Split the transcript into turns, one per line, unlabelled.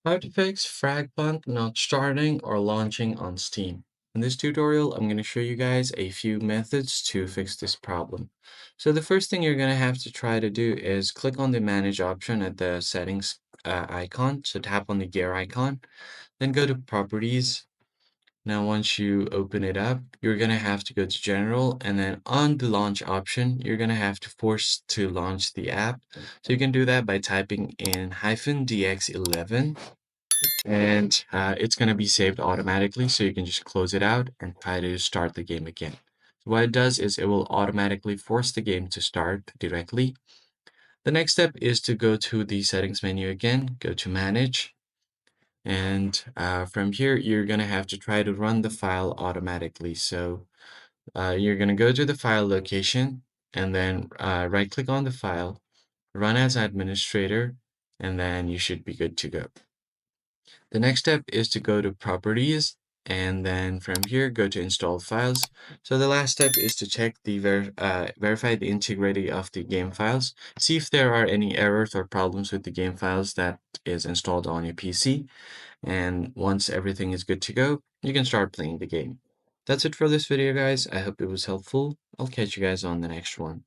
How to fix FragPunk not starting or launching on Steam. In this tutorial, I'm going to show you guys a few methods to fix this problem. So the first thing you're going to have to try to do is click on the Manage option at the settings icon. So tap on the gear icon, then go to Properties. Now, once you open it up, you're going to have to go to General, and then on the Launch option, you're going to have to force to launch the app. So you can do that by typing in -dx11 and it's going to be saved automatically, so you can just close it out and try to start the game again. So what it does is it will automatically force the game to start directly. The next step is to go to the settings menu again, go to manage, and from here you're going to have to try to run the file automatically. So you're going to go to the file location and then right click on the file, run as administrator, and then you should be good to go. The next step is to go to Properties, and then from here go to Install Files. So the last step is to check the verify the integrity of the game files. See if there are any errors or problems with the game files that is installed on your PC. And once everything is good to go, you can start playing the game. That's it for this video, guys. I hope it was helpful. I'll catch you guys on the next one.